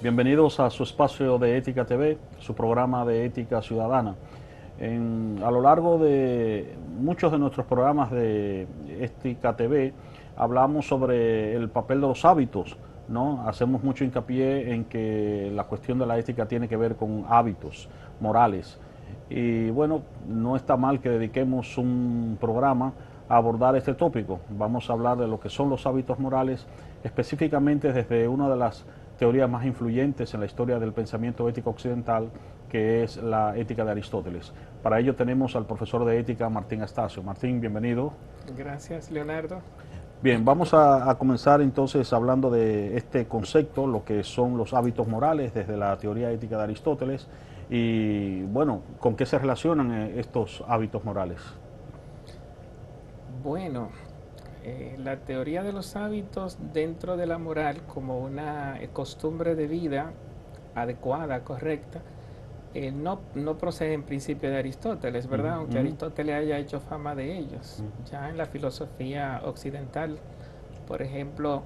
Bienvenidos a su espacio de Ética TV, su programa de ética ciudadana. A lo largo de muchos de nuestros programas de Ética TV hablamos sobre el papel de los hábitos, ¿no? Hacemos mucho hincapié en que la cuestión de la ética tiene que ver con hábitos morales. Y bueno, no está mal que dediquemos un programa a abordar este tópico. Vamos a hablar de lo que son los hábitos morales, específicamente desde una de las teorías más influyentes en la historia del pensamiento ético occidental, que es la ética de Aristóteles. Para ello tenemos al profesor de ética Martín Astacio. Martín, bienvenido. Gracias, Leonardo. Bien, vamos a comenzar entonces hablando de este concepto, lo que son los hábitos morales desde la teoría ética de Aristóteles y, bueno, ¿con qué se relacionan estos hábitos morales? Bueno, la teoría de los hábitos dentro de la moral como una costumbre de vida adecuada, correcta, no procede en principio de Aristóteles, Uh ¿verdad? -huh, Aunque uh -huh, Aristóteles haya hecho fama de ellos. uh -huh. Ya en la filosofía occidental, por ejemplo,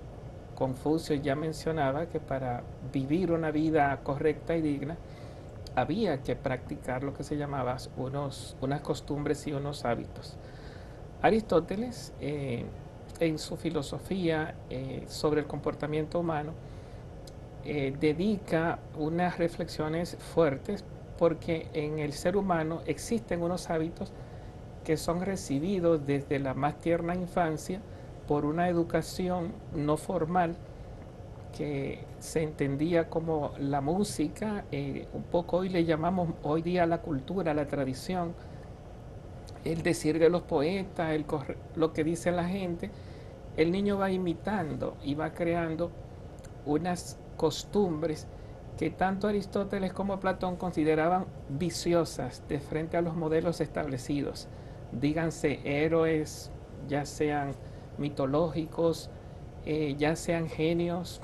Confucio ya mencionaba que para vivir una vida correcta y digna, había que practicar lo que se llamaba unas costumbres y unos hábitos. Aristóteles, en su filosofía sobre el comportamiento humano, dedica unas reflexiones fuertes porque en el ser humano existen unos hábitos que son recibidos desde la más tierna infancia por una educación no formal que se entendía como la música, un poco hoy le llamamos hoy día la cultura, la tradición, el decir de los poetas, lo que dice la gente. El niño va imitando y va creando unas costumbres que tanto Aristóteles como Platón consideraban viciosas de frente a los modelos establecidos. Díganse héroes, ya sean mitológicos, ya sean genios,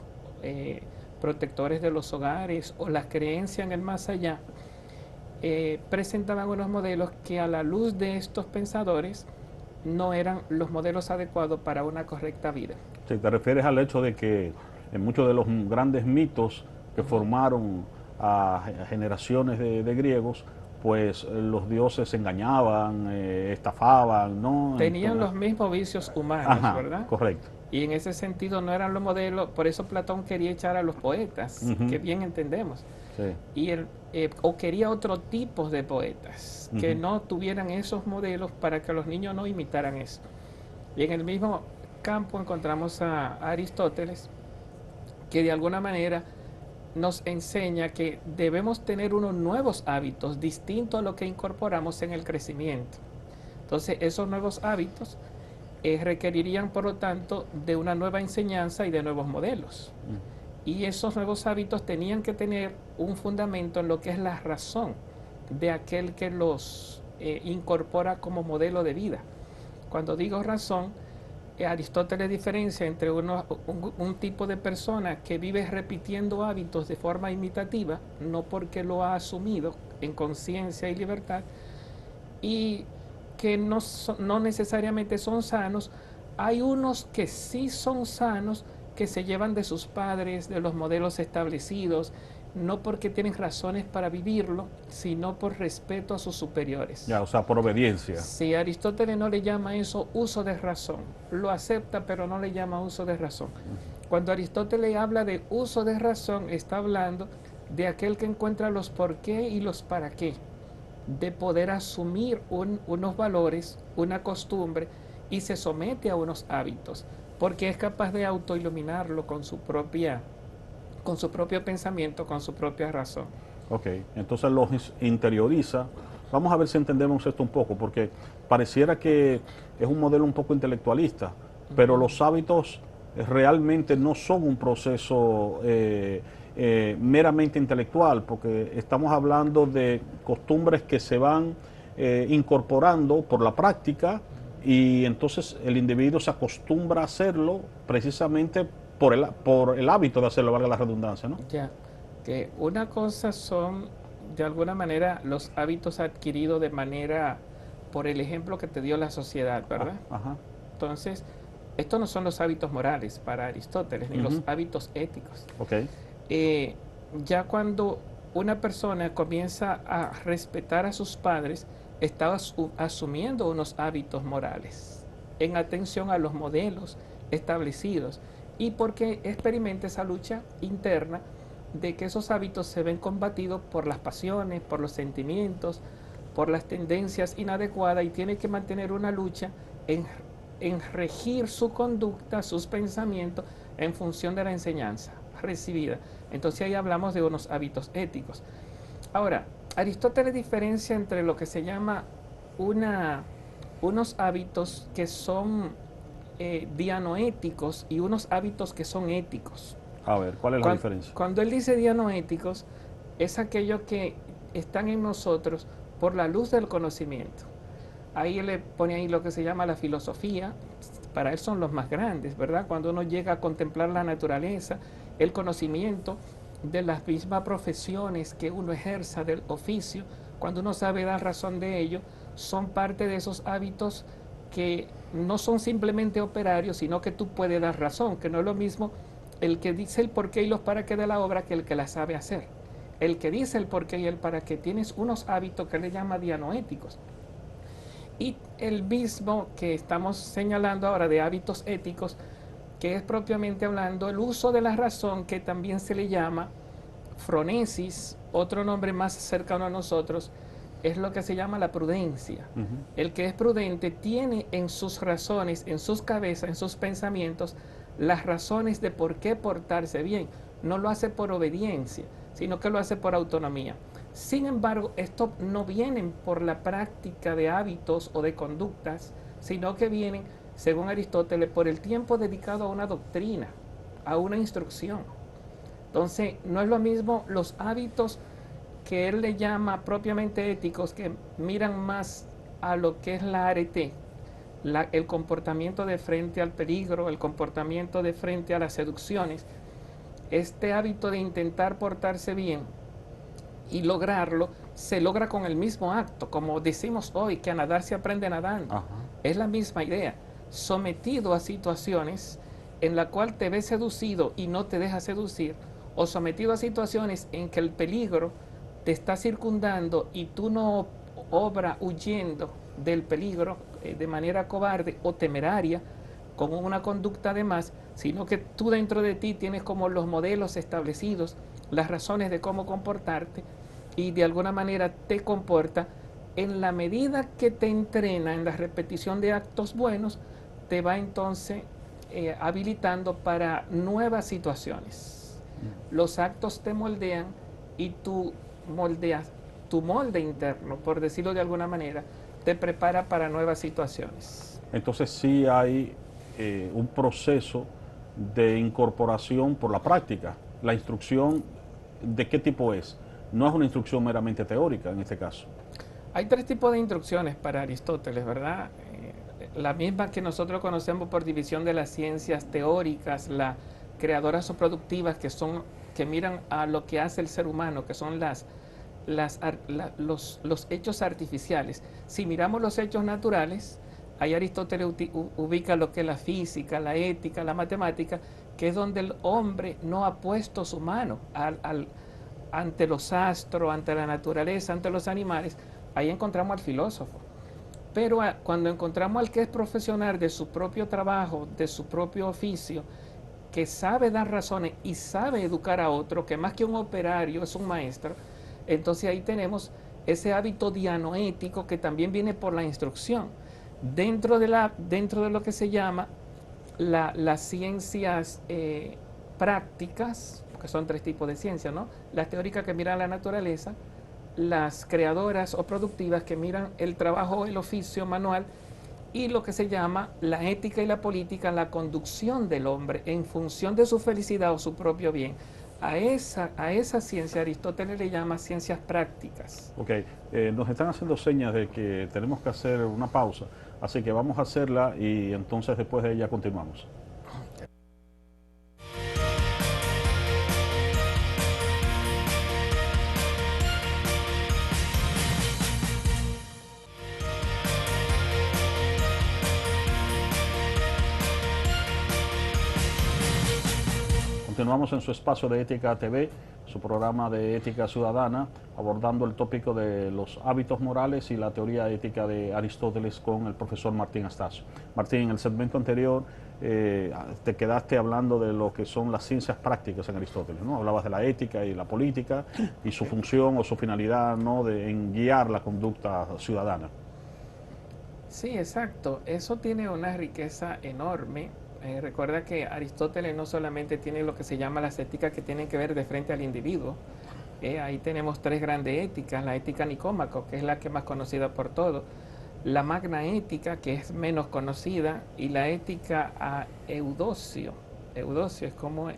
protectores de los hogares o la creencia en el más allá, presentaban unos modelos que a la luz de estos pensadores no eran los modelos adecuados para una correcta vida. Si te refieres al hecho de que en muchos de los grandes mitos que formaron a generaciones de griegos, pues los dioses engañaban, estafaban, ¿no? Tenían Entonces, los mismos vicios humanos, ajá, ¿verdad? correcto. Y en ese sentido no eran los modelos, por eso Platón quería echar a los Uh poetas, -huh, que bien entendemos. sí. O quería otro tipo de poetas, Uh que -huh, no tuvieran esos modelos para que los niños no imitaran eso. Y en el mismo campo encontramos a Aristóteles, que de alguna manera nos enseña que debemos tener unos nuevos hábitos distintos a lo que incorporamos en el crecimiento. Entonces, esos nuevos hábitos requerirían, por lo tanto, de una nueva enseñanza y de nuevos modelos. uh -huh. Y esos nuevos hábitos tenían que tener un fundamento en lo que es la razón de aquel que los incorpora como modelo de vida. Cuando digo razón, Aristóteles diferencia entre un tipo de persona que vive repitiendo hábitos de forma imitativa, no porque lo ha asumido en conciencia y libertad, y que no necesariamente son sanos. Hay unos que sí son sanos, que se llevan de sus padres, de los modelos establecidos, no porque tienen razones para vivirlo, sino por respeto a sus superiores. Ya, o sea, por obediencia. Si Aristóteles no le llama eso uso de razón, lo acepta pero no le llama uso de razón. Cuando Aristóteles habla de uso de razón, está hablando de aquel que encuentra los por qué y los para qué, de poder asumir unos valores, una costumbre y se somete a unos hábitos, porque es capaz de autoiluminarlo con su propio pensamiento, con su propia razón. Ok, entonces los interioriza. Vamos a ver si entendemos esto un poco, porque pareciera que es un modelo un poco intelectualista, pero los hábitos realmente no son un proceso meramente intelectual, porque estamos hablando de costumbres que se van incorporando por la práctica y entonces el individuo se acostumbra a hacerlo precisamente por el hábito de hacerlo, valga la redundancia, ¿no? Ya, que una cosa son de alguna manera los hábitos adquiridos de manera por el ejemplo que te dio la sociedad, ¿verdad? Ajá. Entonces, estos no son los hábitos morales para Aristóteles, ni los hábitos éticos. Ok. Eh, ya cuando una persona comienza a respetar a sus padres, está asumiendo unos hábitos morales en atención a los modelos establecidos y porque experimenta esa lucha interna de que esos hábitos se ven combatidos por las pasiones, por los sentimientos, por las tendencias inadecuadas y tiene que mantener una lucha en regir su conducta, sus pensamientos en función de la enseñanza recibida. Entonces ahí hablamos de unos hábitos éticos. Ahora, Aristóteles diferencia entre lo que se llama unos hábitos que son dianoéticos y unos hábitos que son éticos. A ver, ¿cuál es la diferencia? Cuando él dice dianoéticos, es aquello que están en nosotros por la luz del conocimiento. Ahí él le pone ahí lo que se llama la filosofía, para él son los más grandes, ¿verdad? Cuando uno llega a contemplar la naturaleza, el conocimiento de las mismas profesiones que uno ejerza del oficio, cuando uno sabe dar razón de ello, son parte de esos hábitos que no son simplemente operarios, sino que tú puedes dar razón, que no es lo mismo el que dice el porqué y los para qué de la obra que el que la sabe hacer. El que dice el porqué y el para qué tienes unos hábitos que le llama dianoéticos. Y el mismo que estamos señalando ahora de hábitos éticos, que es propiamente hablando el uso de la razón, que también se le llama fronesis, otro nombre más cercano a nosotros, es lo que se llama la prudencia. El que es prudente tiene en sus razones, en sus cabezas, en sus pensamientos, las razones de por qué portarse bien. No lo hace por obediencia, sino que lo hace por autonomía. Sin embargo, esto no vienen por la práctica de hábitos o de conductas, sino que vienen, según Aristóteles, por el tiempo dedicado a una doctrina, a una instrucción. Entonces, no es lo mismo los hábitos que él le llama propiamente éticos, que miran más a lo que es la arete, el comportamiento de frente al peligro, el comportamiento de frente a las seducciones. Este hábito de intentar portarse bien y lograrlo, se logra con el mismo acto, como decimos hoy, que a nadar se aprende nadando. Ajá. Es la misma idea, sometido a situaciones en la cual te ves seducido y no te dejas seducir, o sometido a situaciones en que el peligro te está circundando y tú no obras huyendo del peligro de manera cobarde o temeraria, con una conducta de más, sino que tú dentro de ti tienes como los modelos establecidos, las razones de cómo comportarte, y de alguna manera te comporta en la medida que te entrena en la repetición de actos buenos, te va entonces habilitando para nuevas situaciones. Los actos te moldean y tú moldeas, tu molde interno, por decirlo de alguna manera, te prepara para nuevas situaciones. Entonces sí hay un proceso de incorporación por la práctica. La instrucción, ¿de qué tipo es? No es una instrucción meramente teórica en este caso. Hay tres tipos de instrucciones para Aristóteles, ¿verdad? La misma que nosotros conocemos por división de las ciencias teóricas, las creadoras o productivas, que miran a lo que hace el ser humano, que son los hechos artificiales. Si miramos los hechos naturales, ahí Aristóteles ubica lo que es la física, la ética, la matemática, que es donde el hombre no ha puesto su mano ante los astros, ante la naturaleza, ante los animales. Ahí encontramos al filósofo. Pero cuando encontramos al que es profesional de su propio trabajo, de su propio oficio, que sabe dar razones y sabe educar a otro, que más que un operario es un maestro, entonces ahí tenemos ese hábito dianoético que también viene por la instrucción. Dentro de lo que se llama las ciencias prácticas, que son tres tipos de ciencias, ¿no? Las teóricas que miran la naturaleza, las creadoras o productivas que miran el trabajo, el oficio manual, y lo que se llama la ética y la política, la conducción del hombre en función de su felicidad o su propio bien. A esa ciencia Aristóteles le llama ciencias prácticas. Ok, nos están haciendo señas de que tenemos que hacer una pausa, así que vamos a hacerla y entonces después de ella continuamos. Continuamos en su espacio de Ética TV, su programa de ética ciudadana, abordando el tópico de los hábitos morales y la teoría ética de Aristóteles con el profesor Martín Astacio. Martín, en el segmento anterior te quedaste hablando de lo que son las ciencias prácticas en Aristóteles, ¿no? Hablabas de la ética y la política y su función o su finalidad, ¿no?, en guiar la conducta ciudadana. Sí, exacto. Eso tiene una riqueza enorme. Recuerda que Aristóteles no solamente tiene lo que se llama las éticas que tienen que ver de frente al individuo. Ahí tenemos tres grandes éticas: la ética nicómaco, que es la que es más conocida por todos, la magna ética, que es menos conocida, y la ética a Eudocio. Eudocio es como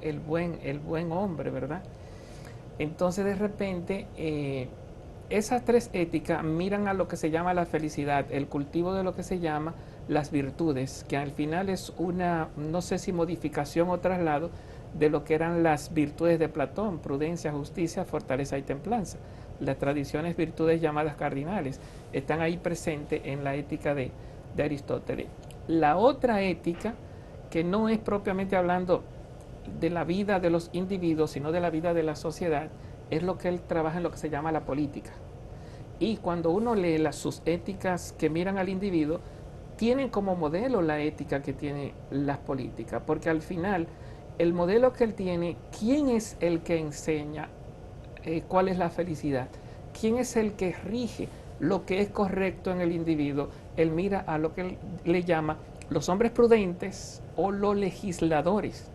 el buen hombre, ¿verdad? Entonces, de repente, esas tres éticas miran a lo que se llama la felicidad, el cultivo de lo que se llama las virtudes, que al final es una, no sé si modificación o traslado de lo que eran las virtudes de Platón: prudencia, justicia, fortaleza y templanza. Las tradiciones virtudes llamadas cardinales están ahí presentes en la ética de Aristóteles. La otra ética, que no es propiamente hablando de la vida de los individuos, sino de la vida de la sociedad, es lo que él trabaja en lo que se llama la política. Y cuando uno lee sus éticas que miran al individuo, tienen como modelo la ética que tiene las políticas, porque al final el modelo que él tiene, ¿quién es el que enseña cuál es la felicidad? ¿Quién es el que rige lo que es correcto en el individuo? Él mira a lo que él le llama los hombres prudentes o los legisladores.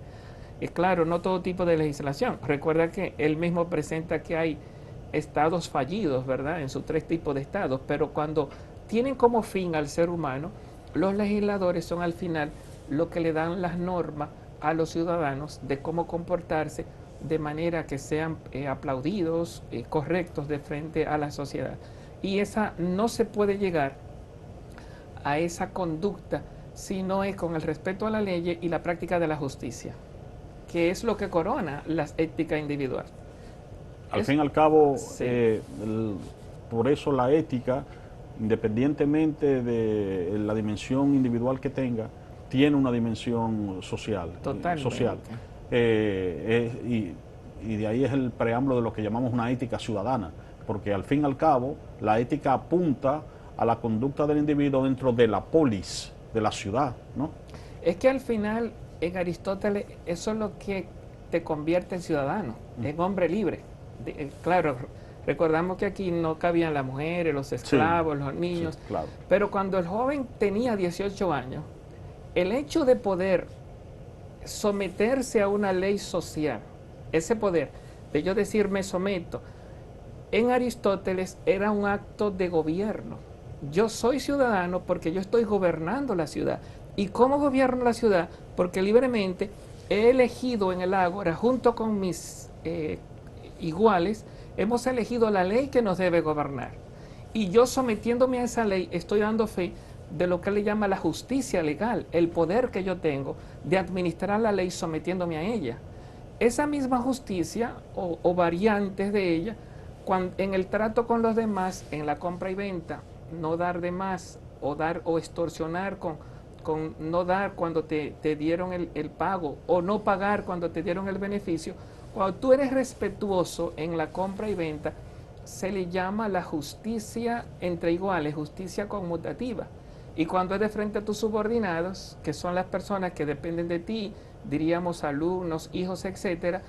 Claro, no todo tipo de legislación. Recuerda que él mismo presenta que hay estados fallidos, ¿verdad?, en sus tres tipos de estados, pero cuando tienen como fin al ser humano, los legisladores son al final lo que le dan las normas a los ciudadanos de cómo comportarse de manera que sean aplaudidos, correctos de frente a la sociedad. Y esa no se puede llegar a esa conducta si no es con el respeto a la ley y la práctica de la justicia, que es lo que corona la ética individual. Al fin y al cabo, sí, por eso la ética, independientemente de la dimensión individual que tenga, tiene una dimensión social. Totalmente. Y de ahí es el preámbulo de lo que llamamos una ética ciudadana, porque al fin y al cabo la ética apunta a la conducta del individuo dentro de la polis, de la ciudad, ¿no? Es que al final en Aristóteles eso es lo que te convierte en ciudadano, en hombre libre. Claro, recordamos que aquí no cabían las mujeres, los esclavos, sí, los niños, sí, claro. Pero cuando el joven tenía 18 años, el hecho de poder someterse a una ley social, ese poder de yo decir me someto, en Aristóteles era un acto de gobierno. Yo soy ciudadano porque yo estoy gobernando la ciudad. ¿Y cómo gobierno la ciudad? Porque libremente he elegido en el ágora, junto con mis iguales, hemos elegido la ley que nos debe gobernar. Y yo, sometiéndome a esa ley, estoy dando fe de lo que él le llama la justicia legal, el poder que yo tengo de administrar la ley sometiéndome a ella. Esa misma justicia o variantes de ella, en el trato con los demás, en la compra y venta, no dar de más o extorsionar con no dar cuando te dieron el pago, o no pagar cuando te dieron el beneficio. Cuando tú eres respetuoso en la compra y venta, se le llama la justicia entre iguales, justicia conmutativa. Y cuando es de frente a tus subordinados, que son las personas que dependen de ti, diríamos alumnos, hijos, etcétera,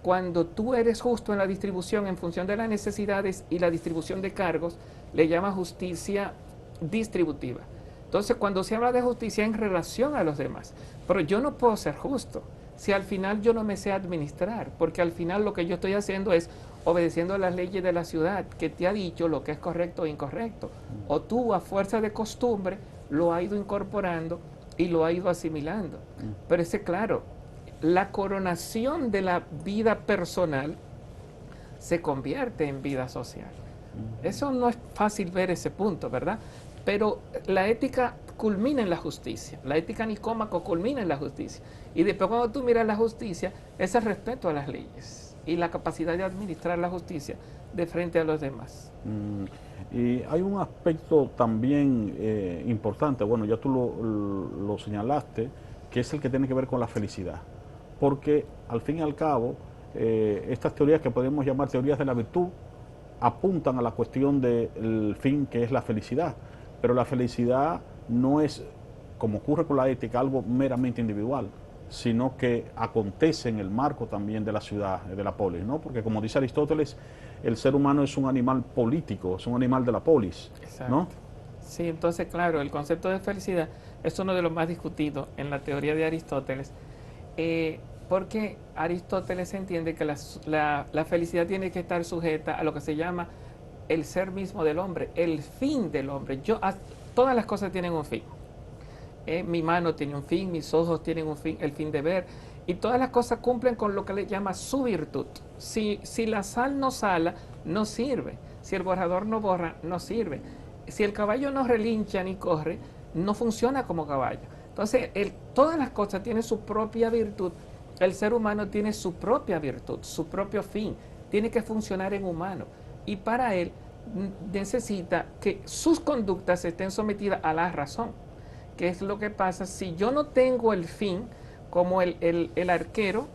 cuando tú eres justo en la distribución en función de las necesidades y la distribución de cargos, le llama justicia distributiva. Entonces, cuando se habla de justicia en relación a los demás, pero yo no puedo ser justo si al final yo no me sé administrar, porque al final lo que yo estoy haciendo es obedeciendo a las leyes de la ciudad, que te ha dicho lo que es correcto e incorrecto, o tú a fuerza de costumbre lo has ido incorporando y lo has ido asimilando. Pero ese, claro, la coronación de la vida personal se convierte en vida social. Eso no es fácil ver ese punto, ¿verdad? Pero la ética culmina en la justicia. La ética nicómaco culmina en la justicia. Y después, cuando tú miras la justicia, es el respeto a las leyes y la capacidad de administrar la justicia de frente a los demás. Y hay un aspecto también importante, bueno, ya tú lo señalaste, que es el que tiene que ver con la felicidad. Porque al fin y al cabo, estas teorías que podemos llamar teorías de la virtud apuntan a la cuestión del fin, que es la felicidad. Pero la felicidad no es, como ocurre con la ética, algo meramente individual, sino que acontece en el marco también de la ciudad, de la polis, ¿no? Porque como dice Aristóteles, el ser humano es un animal político, es un animal de la polis, ¿no? Exacto. Sí, entonces, claro, el concepto de felicidad es uno de los más discutidos en la teoría de Aristóteles, porque Aristóteles entiende que la felicidad tiene que estar sujeta a lo que se llama el ser mismo del hombre, el fin del hombre. Todas las cosas tienen un fin. Mi mano tiene un fin, mis ojos tienen un fin, el fin de ver, y todas las cosas cumplen con lo que le llama su virtud. Si la sal no sala, no sirve. Si el borrador no borra, no sirve. Si el caballo no relincha ni corre, no funciona como caballo. Entonces, todas las cosas tienen su propia virtud. El ser humano tiene su propia virtud, su propio fin. Tiene que funcionar en humano. Y para él necesita que sus conductas estén sometidas a la razón. ¿Qué es lo que pasa? Si yo no tengo el fin, como el arquero,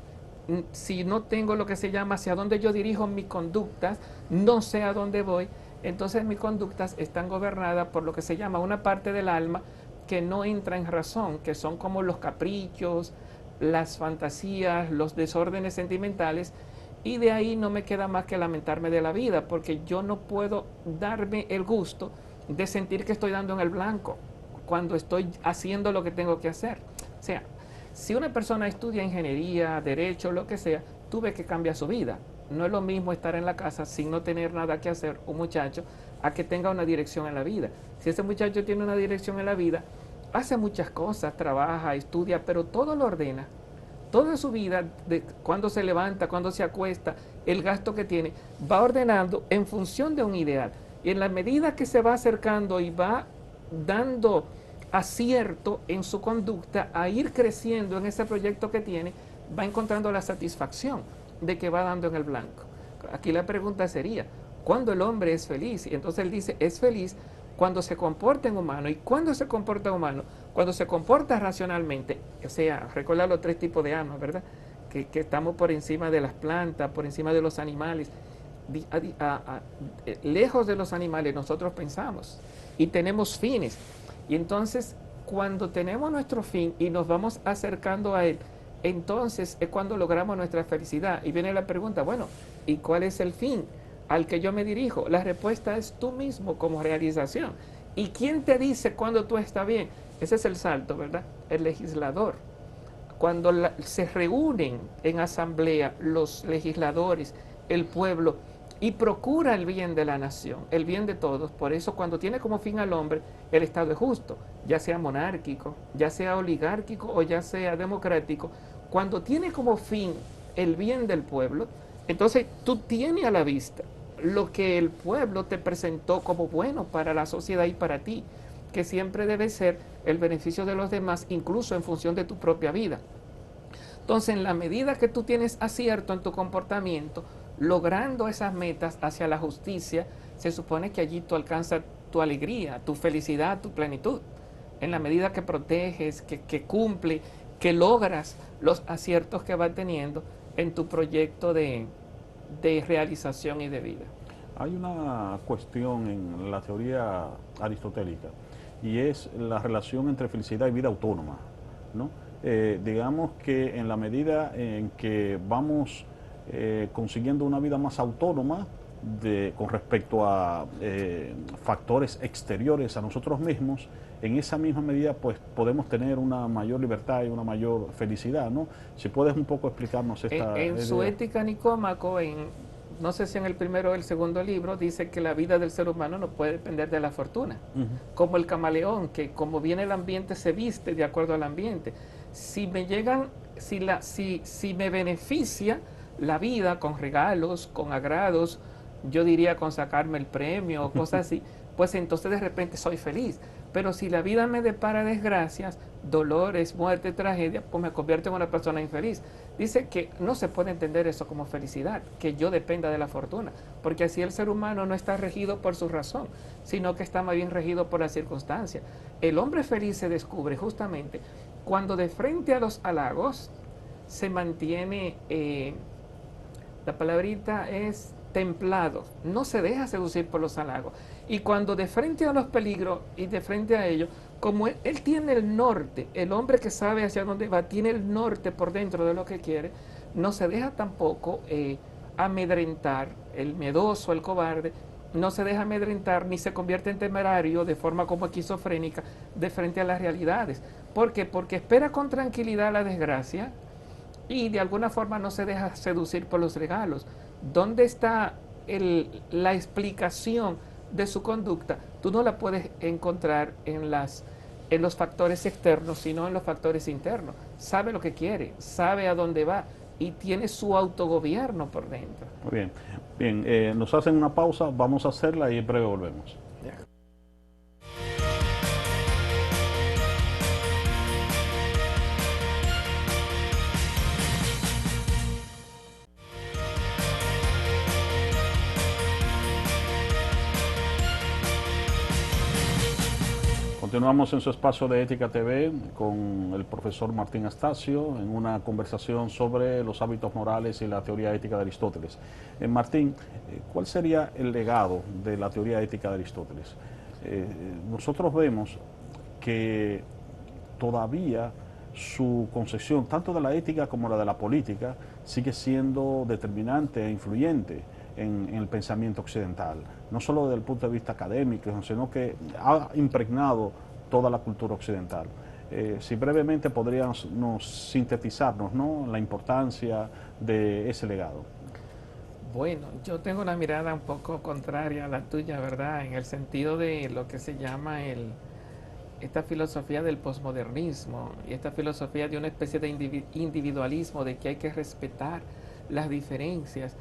si no tengo lo que se llama hacia dónde yo dirijo mis conductas, no sé a dónde voy, entonces mis conductas están gobernadas por lo que se llama una parte del alma que no entra en razón, que son como los caprichos, las fantasías, los desórdenes sentimentales, y de ahí no me queda más que lamentarme de la vida, porque yo no puedo darme el gusto de sentir que estoy dando en el blanco cuando estoy haciendo lo que tengo que hacer. O sea, si una persona estudia ingeniería, derecho, lo que sea, tú ves que cambia su vida. No es lo mismo estar en la casa sin no tener nada que hacer, un muchacho, a que tenga una dirección en la vida. Si ese muchacho tiene una dirección en la vida, hace muchas cosas, trabaja, estudia, pero todo lo ordena. Toda su vida, de cuando se levanta, cuando se acuesta, el gasto que tiene, va ordenando en función de un ideal. Y en la medida que se va acercando y va dando acierto en su conducta a ir creciendo en ese proyecto que tiene, va encontrando la satisfacción de que va dando en el blanco. Aquí la pregunta sería, ¿cuándo el hombre es feliz? Y entonces él dice, es feliz cuando se comporta en humano. ¿Y cuándo se comporta en humano? Cuando se comporta racionalmente. O sea, recuerda los tres tipos de almas, ¿verdad? Que estamos por encima de las plantas, por encima de los animales. Lejos de los animales nosotros pensamos y tenemos fines. Y entonces, cuando tenemos nuestro fin y nos vamos acercando a él, entonces es cuando logramos nuestra felicidad. Y viene la pregunta, bueno, ¿y cuál es el fin al que yo me dirijo? La respuesta es tú mismo como realización. ¿Y quién te dice cuando tú estás bien? Ese es el salto, ¿verdad? El legislador. Cuando se reúnen en asamblea los legisladores, el pueblo, y procura el bien de la nación, el bien de todos. Por eso cuando tiene como fin al hombre, el Estado es justo, ya sea monárquico, ya sea oligárquico o ya sea democrático. Cuando tiene como fin el bien del pueblo, entonces tú tienes a la vista lo que el pueblo te presentó como bueno para la sociedad y para ti, que siempre debe ser el beneficio de los demás, incluso en función de tu propia vida. Entonces, en la medida que tú tienes acierto en tu comportamiento, logrando esas metas hacia la justicia, se supone que allí tú alcanzas tu alegría, tu felicidad, tu plenitud. En la medida que proteges, que cumple, que logras los aciertos que vas teniendo en tu proyecto de realización y de vida. Hay una cuestión en la teoría aristotélica y es la relación entre felicidad y vida autónoma, ¿no? Digamos que en la medida en que vamos consiguiendo una vida más autónoma con respecto a factores exteriores a nosotros mismos, en esa misma medida pues podemos tener una mayor libertad y una mayor felicidad, ¿no? Si puedes un poco explicarnos esta En su Ética Nicómaco, no sé si en el primero o el segundo libro, dice que la vida del ser humano no puede depender de la fortuna. Como el camaleón, que como viene el ambiente se viste de acuerdo al ambiente. Si me llegan, si me beneficia la vida con regalos, con agrados, yo diría con sacarme el premio o cosas así, pues entonces de repente soy feliz. Pero si la vida me depara desgracias, dolores, muerte, tragedia, pues me convierto en una persona infeliz. Dice que no se puede entender eso como felicidad, que yo dependa de la fortuna, porque así el ser humano no está regido por su razón, sino que está más bien regido por la circunstancia. El hombre feliz se descubre justamente Cuando de frente a los halagos se mantiene, la palabrita es templado, no se deja seducir por los halagos. Y cuando de frente a los peligros y de frente a ellos, como él tiene el norte, el hombre que sabe hacia dónde va, tiene el norte por dentro de lo que quiere, no se deja tampoco amedrentar, el miedoso, el cobarde, no se deja amedrentar ni se convierte en temerario de forma como esquizofrénica de frente a las realidades. ¿Por qué? Porque espera con tranquilidad la desgracia y de alguna forma no se deja seducir por los regalos. ¿Dónde está la explicación de su conducta? Tú no la puedes encontrar en los factores externos, sino en los factores internos. Sabe lo que quiere, sabe a dónde va y tiene su autogobierno por dentro. Muy bien, bien, nos hacen una pausa, vamos a hacerla y en breve volvemos. Ya. Continuamos en su espacio de Ética TV con el profesor Martín Astacio en una conversación sobre los hábitos morales y la teoría ética de Aristóteles. Martín, ¿cuál sería el legado de la teoría ética de Aristóteles? Nosotros vemos que todavía su concepción, tanto de la ética como la de la política, sigue siendo determinante e influyente en el pensamiento occidental, no solo desde el punto de vista académico, sino que ha impregnado toda la cultura occidental. Si brevemente podríamos sintetizarnos, ¿no?, la importancia de ese legado. Bueno, yo tengo una mirada un poco contraria a la tuya, ¿verdad? En el sentido de lo que se llama esta filosofía del posmodernismo y esta filosofía de una especie de individualismo, de que hay que respetar las diferencias.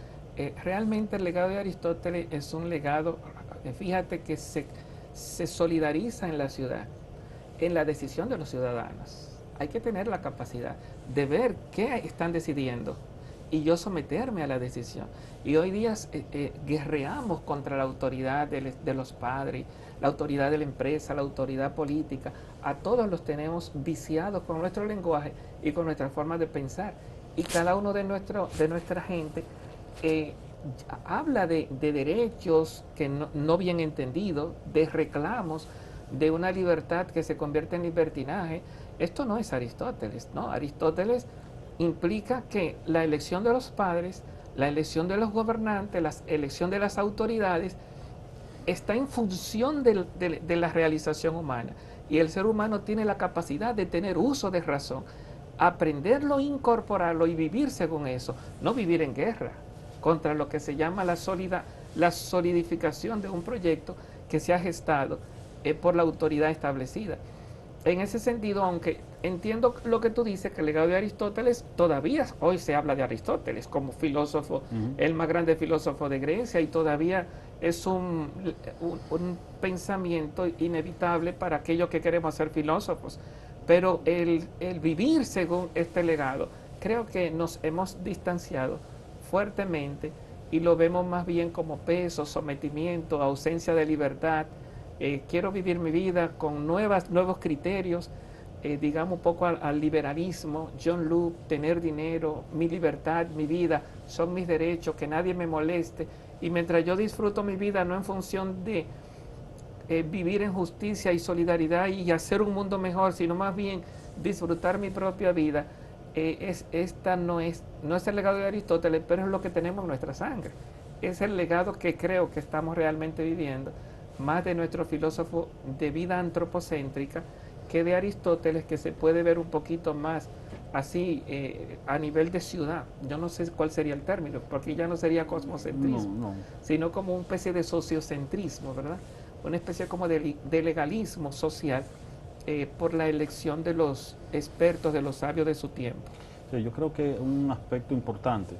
Realmente el legado de Aristóteles es un legado, fíjate que se solidariza en la ciudad, en la decisión de los ciudadanos. Hay que tener la capacidad de ver qué están decidiendo y yo someterme a la decisión. Y hoy día guerreamos contra la autoridad de los padres, la autoridad de la empresa, la autoridad política. A todos los tenemos viciados con nuestro lenguaje y con nuestra forma de pensar. Y cada uno de nuestra gente habla de derechos que no bien entendidos, de reclamos, de una libertad que se convierte en libertinaje. Esto no es Aristóteles, ¿no? Aristóteles implica que la elección de los padres, la elección de los gobernantes, la elección de las autoridades está en función de la realización humana. Y el ser humano tiene la capacidad de tener uso de razón, aprenderlo, incorporarlo y vivir según eso, no vivir en guerra contra lo que se llama la solidificación de un proyecto que se ha gestado por la autoridad establecida. En ese sentido, aunque entiendo lo que tú dices, que el legado de Aristóteles, todavía hoy se habla de Aristóteles como filósofo, el más grande filósofo de Grecia, y todavía es un pensamiento inevitable para aquellos que queremos ser filósofos. Pero el vivir según este legado, creo que nos hemos distanciado fuertemente y lo vemos más bien como peso, sometimiento, ausencia de libertad. Quiero vivir mi vida con nuevos criterios, digamos un poco al liberalismo, John Locke, tener dinero, mi libertad, mi vida, son mis derechos, que nadie me moleste. Y mientras yo disfruto mi vida no en función de vivir en justicia y solidaridad y hacer un mundo mejor, sino más bien disfrutar mi propia vida, esta no es el legado de Aristóteles, pero es lo que tenemos en nuestra sangre. Es el legado que creo que estamos realmente viviendo, más de nuestro filósofo de vida antropocéntrica que de Aristóteles, que se puede ver un poquito más así a nivel de ciudad. Yo no sé cuál sería el término, porque ya no sería cosmocentrismo, sino como una especie de sociocentrismo, ¿verdad? Una especie como de legalismo social por la elección de los expertos, de los sabios de su tiempo. Sí, yo creo que un aspecto importante,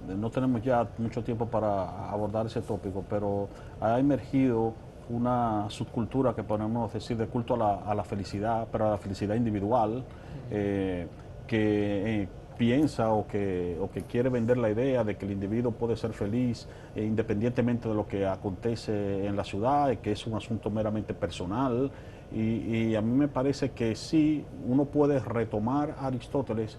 no tenemos ya mucho tiempo para abordar ese tópico, pero ha emergido una subcultura que podemos decir de culto a la felicidad, pero a la felicidad individual, que piensa o que quiere vender la idea de que el individuo puede ser feliz independientemente de lo que acontece en la ciudad, que es un asunto meramente personal, Y a mí me parece que sí, uno puede retomar a Aristóteles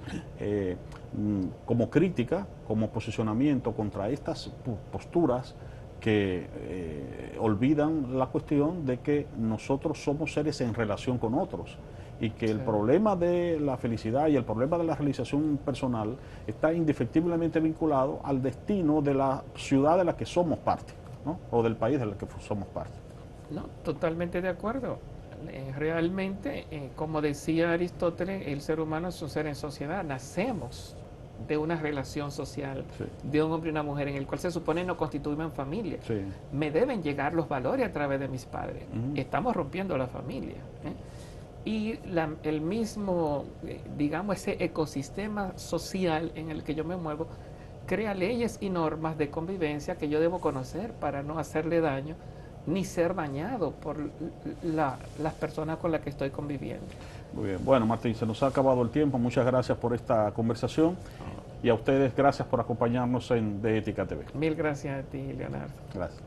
como crítica, como posicionamiento contra estas posturas que olvidan la cuestión de que nosotros somos seres en relación con otros y que el problema de la felicidad y el problema de la realización personal está indefectiblemente vinculado al destino de la ciudad de la que somos parte, ¿no? O del país del que somos parte. No, totalmente de acuerdo. Realmente, como decía Aristóteles, el ser humano es un ser en sociedad. Nacemos de una relación social, Sí. de un hombre y una mujer, en el cual se supone nos constituimos familia. Sí. Me deben llegar los valores a través de mis padres. Estamos rompiendo la familia. Y el mismo, digamos, ese ecosistema social en el que yo me muevo, crea leyes y normas de convivencia que yo debo conocer para no hacerle daño ni ser dañado por las personas con las que estoy conviviendo. Muy bien. Bueno, Martín, se nos ha acabado el tiempo. Muchas gracias por esta conversación y a ustedes gracias por acompañarnos en De Ética TV. Mil gracias a ti, Leonardo. Gracias.